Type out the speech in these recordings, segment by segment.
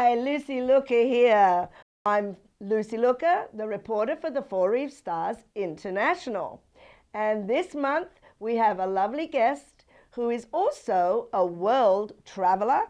Hi, Lucy Looker here. I'm Lucy Looker, the reporter for the Foreave Stars International. And this month we have a lovely guest who is also a world traveler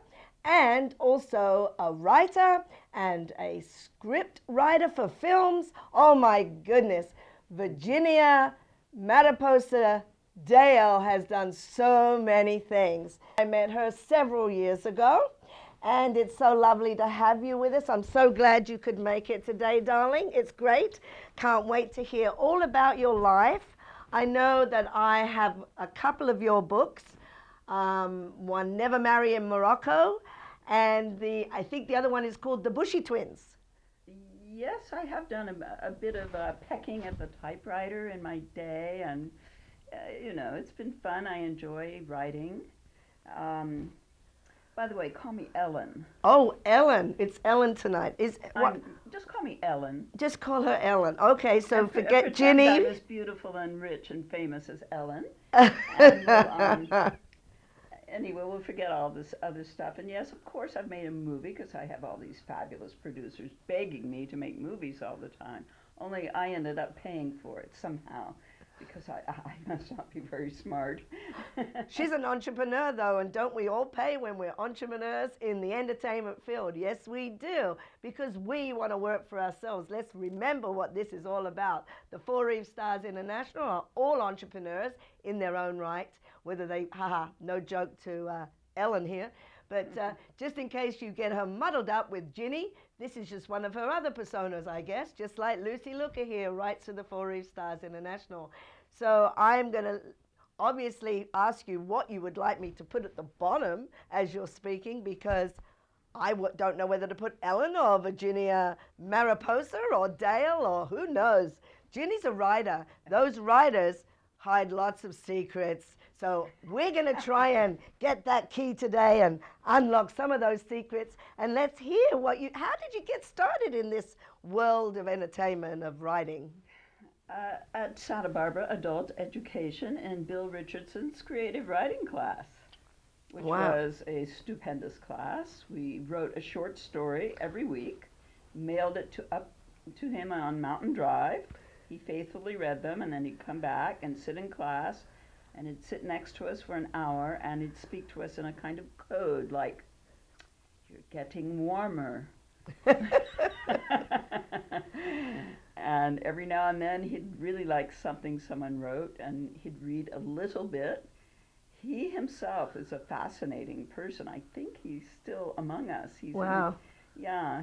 and also a writer and a script writer for films. Oh my goodness, Virginia Mariposa Dale has done so many things. I met her several years ago, and it's so lovely to have you with us. I'm so glad you could make it today, darling. It's great. Can't wait to hear all about your life. I know that I have a couple of your books, one, Never Marry in Morocco, and I think the other one is called The Bushy Twins. Yes, I have done a bit of pecking at the typewriter in my day, and it's been fun. I enjoy writing. By the way, call me Ellen. Oh, Ellen. It's Ellen tonight. Just call me Ellen. Just call her Ellen. Okay, so and forget Ginny. I'm as beautiful and rich and famous as Ellen. And anyway, we'll forget all this other stuff. And yes, of course, I've made a movie because I have all these fabulous producers begging me to make movies all the time. Only I ended up paying for it somehow, because I must not be very smart. She's an entrepreneur, though, and don't we all pay when we're entrepreneurs in the entertainment field? Yes, we do, because we want to work for ourselves. Let's remember what this is all about. The Foreave Stars International are all entrepreneurs in their own right, whether they, no joke to Ellen here, but just in case you get her muddled up with Ginny, this is just one of her other personas, I guess, just like Lucy Looker here writes for the Foreave Stars International. So I'm going to obviously ask you what you would like me to put at the bottom as you're speaking, because I don't know whether to put Ellen or Virginia Mariposa or Dale or who knows. Ginny's a writer. Those writers hide lots of secrets. So we're going to try and get that key today and unlock some of those secrets. And let's hear how did you get started in this world of entertainment, of writing? At Santa Barbara Adult Education in Bill Richardson's creative writing class, which was a stupendous class. We wrote a short story every week, mailed it up to him on Mountain Drive. He faithfully read them, and then he'd come back and sit in class, and he'd sit next to us for an hour, and he'd speak to us in a kind of code, like, "You're getting warmer." And every now and then he'd really like something someone wrote, and he'd read a little bit. He himself is a fascinating person. I think he's still among us. Wow.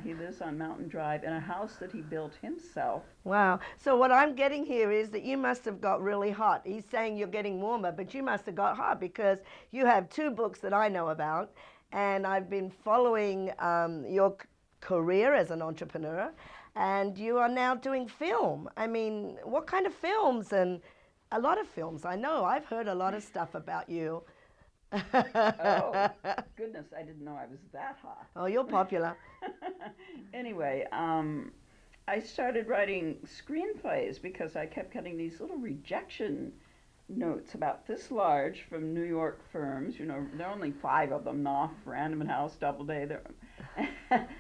He lives on Mountain Drive in a house that he built himself. Wow. So what I'm getting here is that you must have got really hot. He's saying you're getting warmer, but you must have got hot, because you have two books that I know about, and I've been following your career as an entrepreneur, and you are now doing film. I mean, what kind of films? And a lot of films. I know. I've heard a lot of stuff about you. Oh, goodness, I didn't know I was that hot. Oh, you're popular. Anyway, I started writing screenplays because I kept getting these little rejection notes about this large from New York firms. You know, there are only 5 of them, Knopf, Random House, Doubleday,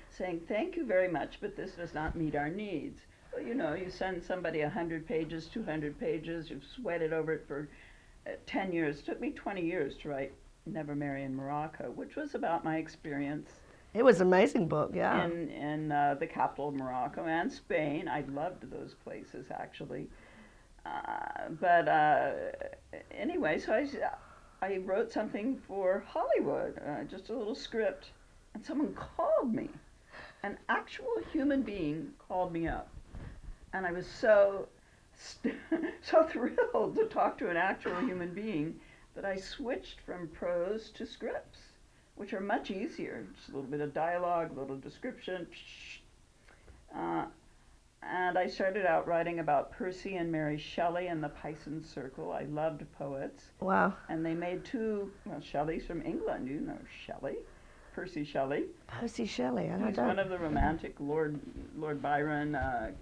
saying, "Thank you very much, but this does not meet our needs." Well, you send somebody 100 pages, 200 pages, you've sweated over it for 10 years. It took me 20 years to write Never Marry in Morocco, which was about my experience. It was an amazing book, yeah. In the capital of Morocco and Spain. I loved those places, actually. Anyway, so I wrote something for Hollywood, just a little script, and someone called me. An actual human being called me up. And I was so thrilled to talk to an actual human being that I switched from prose to scripts, which are much easier. Just a little bit of dialogue, a little description. And I started out writing about Percy and Mary Shelley and the Pison Circle. I loved poets. Wow. And they made 2, Shelleys from England. You know Shelley, Percy Shelley. Percy Shelley, I know He's that. one of the romantic, Lord Byron,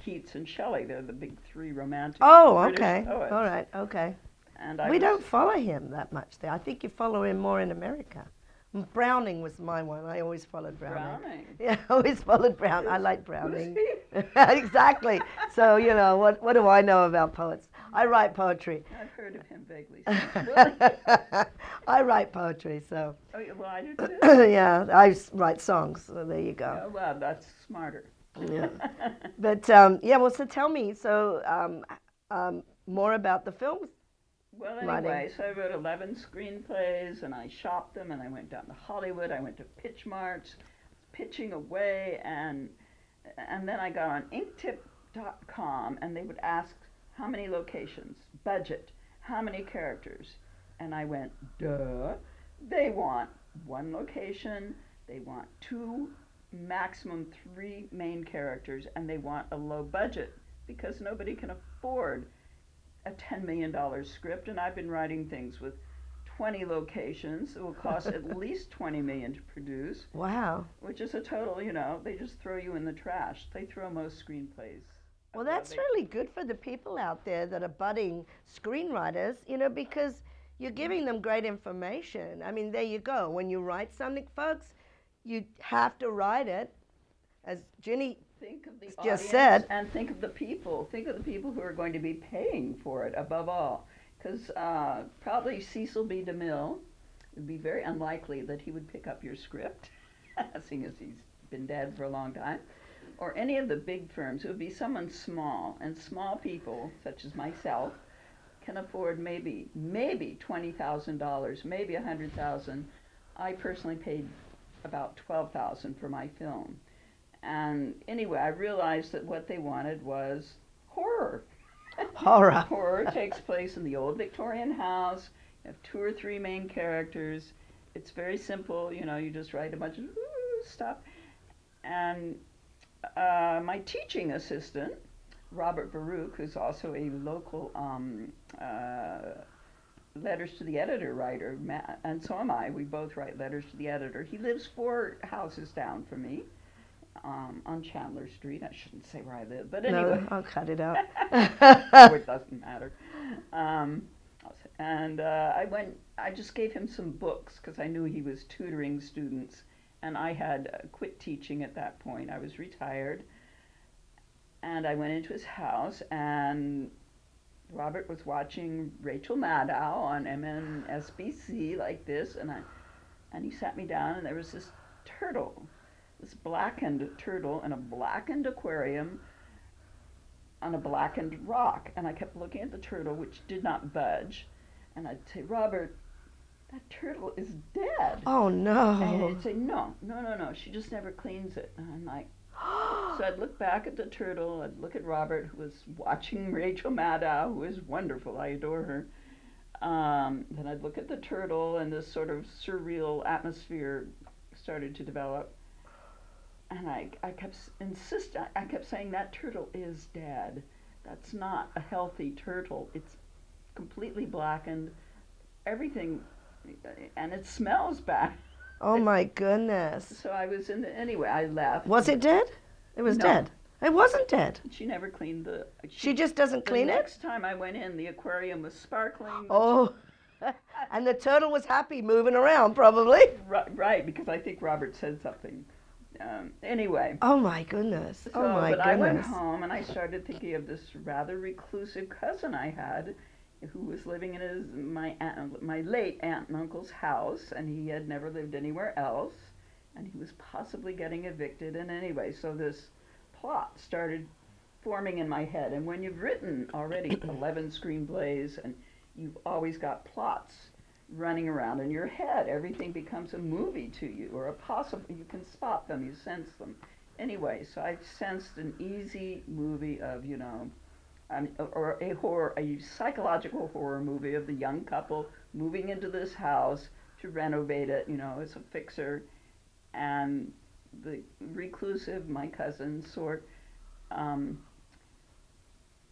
Keats, and Shelley. They're the big 3 romantic British poets. All right, okay. And we don't follow him that much there. I think you follow him more in America. Browning was my one. I always followed Browning. Browning. Yeah, I always followed Browning. I like Browning. Bushy. Exactly. So, you know, what do I know about poets? I write poetry. I've heard of him vaguely. I write poetry, so. Oh, well, I do too. Yeah, write songs, so there you go. Oh, well, that's smarter. Yeah. But, yeah, well, so tell me, so more about the films. Well, anyway, so I wrote 11 screenplays, and I shopped them, and I went down to Hollywood. I went to pitch marts, pitching away, and then I got on inktip.com, and they would ask how many locations, budget, how many characters, and I went, duh. They want one location, they want 2, maximum 3 main characters, and they want a low budget because nobody can afford a $10 million script, and I've been writing things with 20 locations. It will cost at least $20 million to produce. Wow. Which is a total, you know, they just throw you in the trash. They throw most screenplays. Well, that's really good for the people out there that are budding screenwriters, you know, because you're giving them great information. I mean, there you go. When you write something, folks, you have to write it, as Ginny think of the just audience said. And think of the people. Think of the people who are going to be paying for it above all. Because probably Cecil B. DeMille, it would be very unlikely that he would pick up your script, seeing as he's been dead for a long time. Or any of the big firms. It would be someone small. And small people, such as myself, can afford maybe $20,000, maybe $100,000. I personally paid about $12,000 for my film. And anyway, I realized that what they wanted was horror. Horror. Horror takes place in the old Victorian house. You have 2 or 3 main characters. It's very simple. You know, you just write a bunch of stuff. And my teaching assistant, Robert Baruch, who's also a local letters to the editor writer, and so am I. We both write letters to the editor. He lives 4 houses down from me. On Chandler Street. I shouldn't say where I live, but anyway. No, I'll cut it out. It doesn't matter. I just gave him some books because I knew he was tutoring students, and I had quit teaching at that point. I was retired, and I went into his house, and Robert was watching Rachel Maddow on MSNBC like this, and he sat me down, and there was this turtle. This blackened turtle in a blackened aquarium on a blackened rock. And I kept looking at the turtle, which did not budge. And I'd say, Robert, that turtle is dead. Oh, no. And he'd say, no, she just never cleans it. And I'm like, so I'd look back at the turtle, I'd look at Robert, who was watching Rachel Maddow, who is wonderful, I adore her. Then I'd look at the turtle, and this sort of surreal atmosphere started to develop. And I kept I kept saying, that turtle is dead. That's not a healthy turtle. It's completely blackened, everything, and it smells bad. Oh my goodness. So I was anyway, I left. Was it dead? It was dead. It wasn't dead. She never cleaned She just doesn't clean it? The next time I went in, the aquarium was sparkling. Oh. And the turtle was happy moving around, probably. Right, because I think Robert said something. Anyway. Oh my goodness. So, but I went home and I started thinking of this rather reclusive cousin I had, who was living in my late aunt and uncle's house, and he had never lived anywhere else, and he was possibly getting evicted. And anyway, so this plot started forming in my head. And when you've written already 11 screenplays and you've always got plots running around in your head, everything becomes a movie to you, or you can spot them, you sense them. Anyway, so I sensed an easy movie of, you know, or a psychological horror movie of the young couple moving into this house to renovate it, you know, as a fixer, and the reclusive, my cousin sort,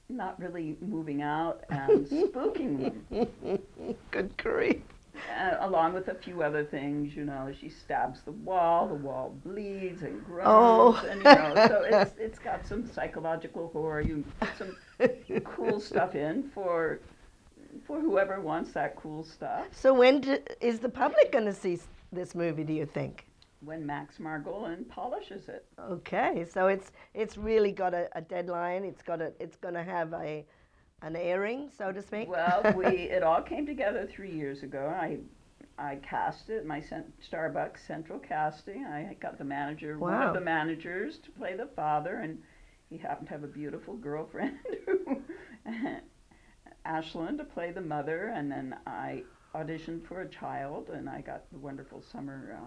not really moving out and spooking them. Good grief. Along with a few other things, you know, she stabs the wall bleeds and groans, Oh. and you know, so it's got some psychological horror. You put some cool stuff in for whoever wants that cool stuff. So when is the public going to see this movie, do you think? When Max Margolin polishes it. Okay, so it's really got a deadline. It's going to have an airing, so to speak. Well, it all came together 3 years ago. I cast it. My Starbucks Central casting. I got the manager, Wow. one of the managers, to play the father, and he happened to have a beautiful girlfriend, Ashland, to play the mother. And then I auditioned for a child, and I got the wonderful Summer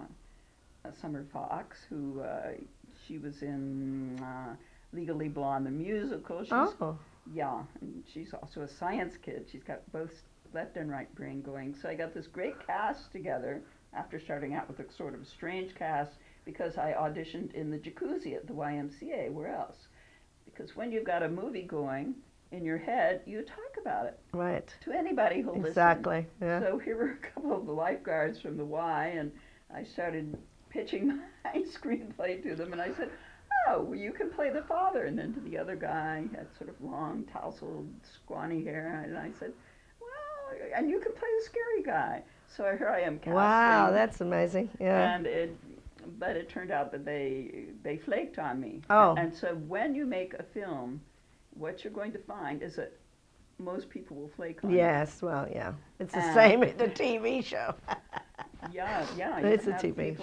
Fox, who she was in Legally Blonde, the musical. Oh. Yeah, and she's also a science kid. She's got both left and right brain going. So I got this great cast together after starting out with a sort of strange cast, because I auditioned in the jacuzzi at the YMCA. Where else? Because when you've got a movie going in your head, you talk about it. Right. To anybody who'll listen. Exactly. Yeah. So here were a couple of the lifeguards from the Y, and I started pitching my screenplay to them, and I said, oh, well, you can play the father. And then to the other guy, he had sort of long, tousled, scrawny hair, and I said, well, and you can play the scary guy. So here I am casting. Wow, that's amazing. Yeah. But it turned out that they flaked on me. Oh. And so when you make a film, what you're going to find is that most people will flake on you. Yes, well, yeah. It's the same with the TV show. Yeah. It's a TV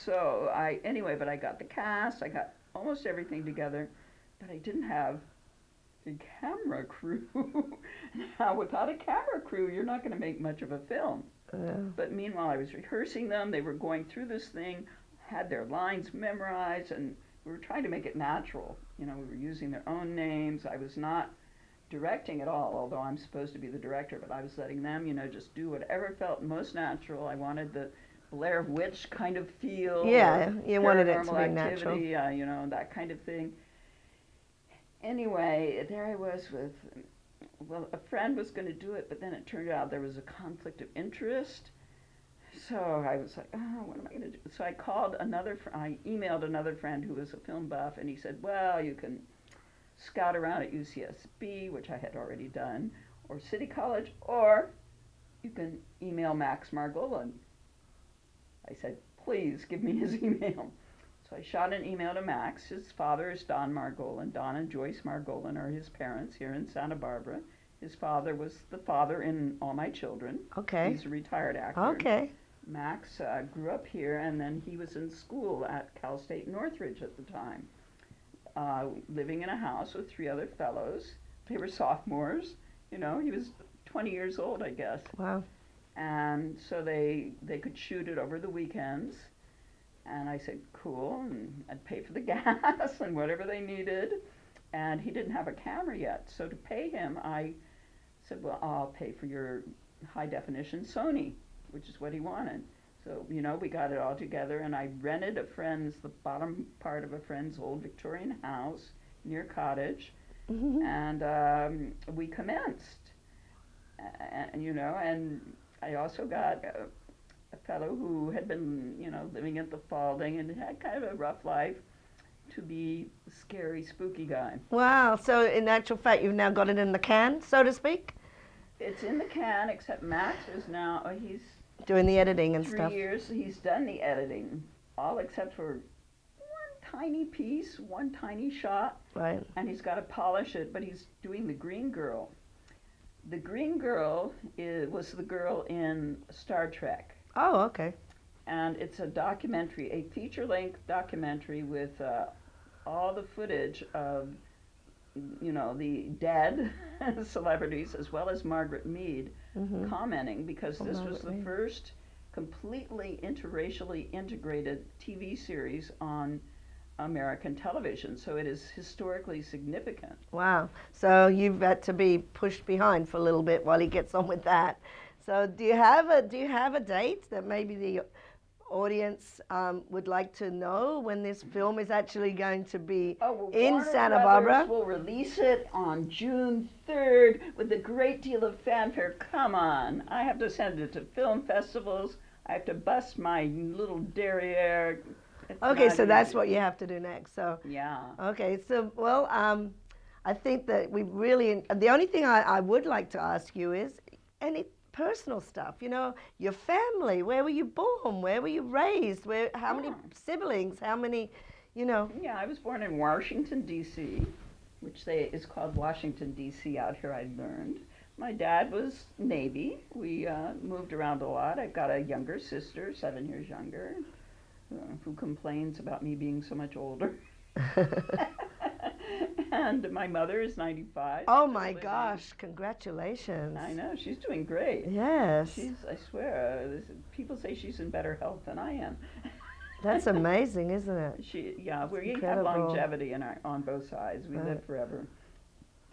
show. Anyway, but I got the cast, I got almost everything together, but I didn't have the camera crew. Now, without a camera crew, you're not going to make much of a film. But meanwhile, I was rehearsing them. They were going through this thing, had their lines memorized, and we were trying to make it natural. You know, we were using their own names. I was not directing at all, although I'm supposed to be the director, but I was letting them, just do whatever felt most natural. I wanted the Blair Witch kind of feel. Yeah, you wanted it to be activity, natural. That kind of thing. Anyway, there I was with, a friend was going to do it, but then it turned out there was a conflict of interest. So I was like, oh, what am I going to do? So I emailed another friend who was a film buff, and he said, well, you can scout around at UCSB, which I had already done, or City College, or you can email Max Margolin. I said, please give me his email. So I shot an email to Max. His father is Don Margolin. Don and Joyce Margolin are his parents here in Santa Barbara. His father was the father in All My Children. Okay. He's a retired actor. Okay. Max grew up here, and then he was in school at Cal State Northridge at the time, living in a house with 3 other fellows. They were sophomores. He was 20 years old, I guess. Wow. And so they could shoot it over the weekends. And I said, cool, and I'd pay for the gas and whatever they needed. And he didn't have a camera yet. So to pay him, I said, well, I'll pay for your high-definition Sony, which is what he wanted. So, we got it all together, and I rented the bottom part of a friend's old Victorian house near Cottage, and we commenced. And I also got a fellow who had been, living at the Falding and had kind of a rough life, to be a scary, spooky guy. Wow, so in actual fact, you've now got it in the can, so to speak? It's in the can, except Max is now, he's doing the editing and 3 stuff. years, he's done the editing, all except for one tiny piece, one tiny shot. Right. And he's got to polish it, but he's doing the Green Girl. The Green Girl was the girl in Star Trek. Oh, okay. And it's a documentary, a feature-length documentary with all the footage of, the dead celebrities, as well as Margaret Mead, commenting, because this was the first completely interracially integrated TV series on American television, so it is historically significant. Wow. So you've had to be pushed behind for a little bit while he gets on with that. So do you have a date that maybe the audience would like to know when this film is actually going to be in Warner Santa Barbara? We'll release it on June 3rd with a great deal of fanfare. Come on, I have to send it to film festivals. I have to bust my little derriere. Okay, so that's what you have to do next. So yeah. Okay, so well, I think that we really. The only thing I would like to ask you is personal stuff, you know, your family. Where were you born? Where were you raised? How many siblings? How many, you know? Yeah, I was born in Washington, D.C., which is called Washington, D.C. out here, I learned. My dad was Navy. We moved around a lot. I've got a younger sister, 7 years younger, who complains about me being so much older. And my mother is 95. Oh my gosh, congratulations. I know, she's doing great. Yes. I swear, people say she's in better health than I am. That's amazing, isn't it? We have Incredible. longevity on both sides. We live forever.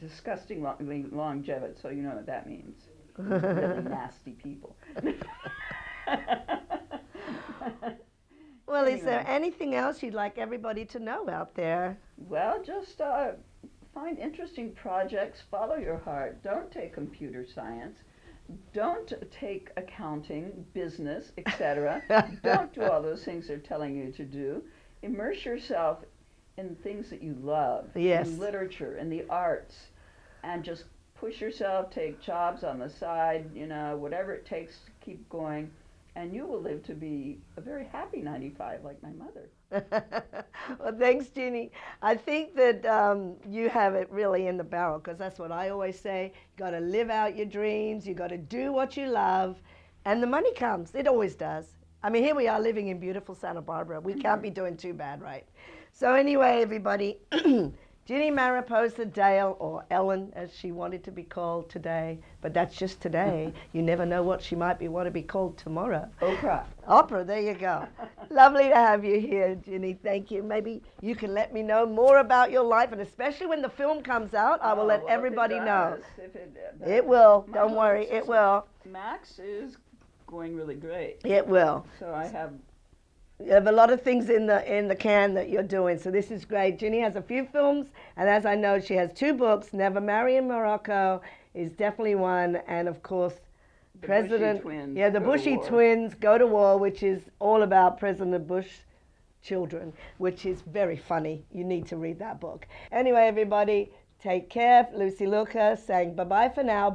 Disgusting longevity, so you know what that means. Really nasty people. Well, Anyway. is there anything else you'd like everybody to know out there? Well, just find interesting projects, follow your heart. Don't take computer science. Don't take accounting, business, etc. Don't do all those things they're telling you to do. Immerse yourself in things that you love, Yes. in literature, in the arts, and just push yourself, take jobs on the side, you know, whatever it takes to keep going, and you will live to be a very happy 95 like my mother. Well, thanks, Jeannie. I think that you have it really in the barrel, because that's what I always say. You got to live out your dreams. You got to do what you love, and the money comes. It always does. I mean, here we are living in beautiful Santa Barbara. We can't be doing too bad, right? So anyway, everybody, Jeannie Mariposa Dale, or Ellen as she wanted to be called today, but that's just today. You never know what she might want to be called tomorrow. Oprah. Oprah, there you go. Lovely to have you here, Ginny. Thank you. Maybe you can let me know more about your life, and especially when the film comes out, I will let everybody know. It will. Don't worry. It will. Max is going really great. It will. So I have. You have a lot of things in the can that you're doing, so this is great. Ginny has a few films, and as I know, she has 2 books. Never Marry in Morocco is definitely one, and of course, The President. Bushy Twins Yeah, the Go to Bushy War. Twins Go to War, which is all about President Bush's children, which is very funny. You need to read that book. Anyway, everybody, take care. Lucy Luca saying bye-bye for now.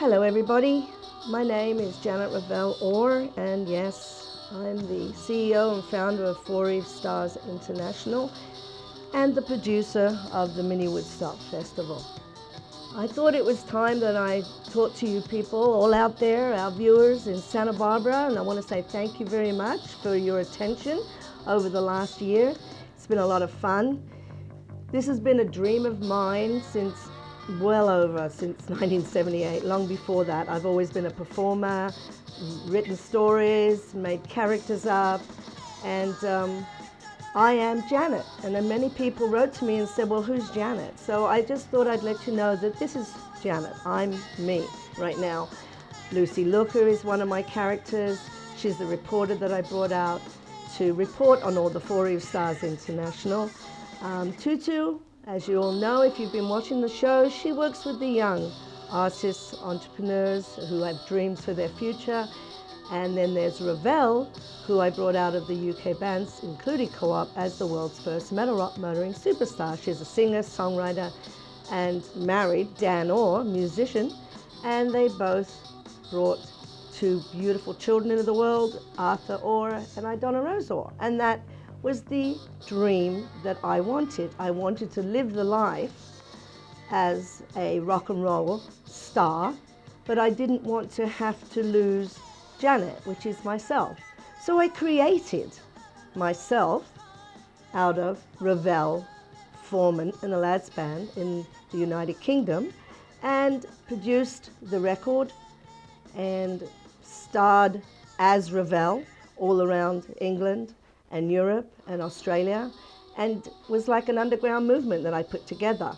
Hello everybody, my name is Janet Ravel Orr, and yes, I'm the CEO and founder of Foreave Stars International and the producer of the Mini Woodstock Festival. I thought it was time that I talked to you people all out there, our viewers in Santa Barbara, and I want to say thank you very much for your attention over the last year. It's been a lot of fun. This has been a dream of mine since 1978. Long before that, I've always been a performer, written stories, made characters up, and I am Janet. And then many people wrote to me and said, well, who's Janet? So I just thought I'd let you know that this is Janet. I'm me right now. Lucy Looker is one of my characters. She's the reporter that I brought out to report on all the Foreave Stars International. Tutu, as you all know, if you've been watching the show, she works with the young artists, entrepreneurs who have dreams for their future. And then there's Ravel, who I brought out of the UK bands, including Coop, as the world's first motoring superstar. She's a singer, songwriter, and married Dan Orr, musician. And they both brought two beautiful children into the world, Arthur Orr and Idonna Rose Orr. And that was the dream that I wanted. I wanted to live the life as a rock and roll star, but I didn't want to have to lose Janet, which is myself. So I created myself out of Ravel, Foreman, and a lads band in the United Kingdom, and produced the record and starred as Ravel all around England and Europe and Australia, and was like an underground movement that I put together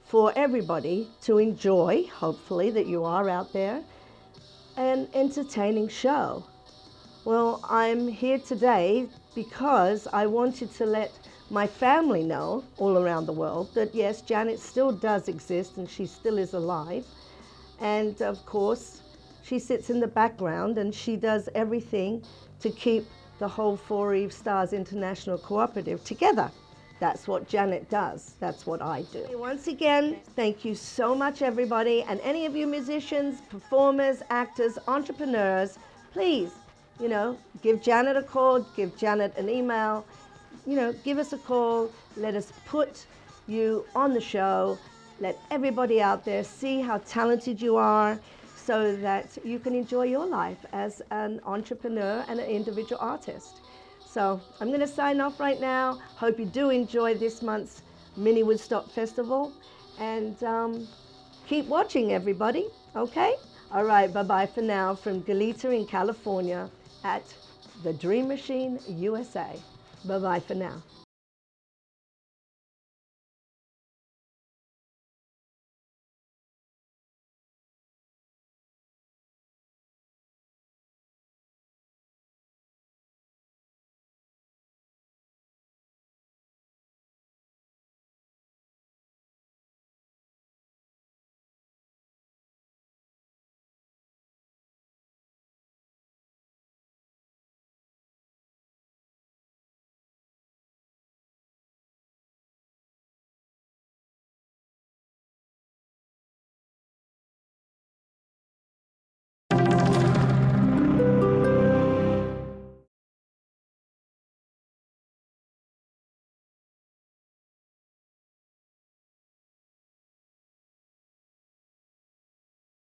for everybody to enjoy, hopefully that you are out there, an entertaining show. Well, I'm here today because I wanted to let my family know all around the world that yes, Janet still does exist and she still is alive. And of course, she sits in the background and she does everything to keep the whole Foreave Stars International Cooperative together. That's what Janet does. That's what I do. Once again, thank you so much, everybody. And any of you musicians, performers, actors, entrepreneurs, please, give Janet a call, give Janet an email, give us a call. Let us put you on the show. Let everybody out there see how talented you are, so that you can enjoy your life as an entrepreneur and an individual artist. So I'm going to sign off right now. Hope you do enjoy this month's Mini Woodstock Festival, and keep watching, everybody, okay? All right, bye-bye for now from Galita in California at the Dream Machine USA. Bye-bye for now.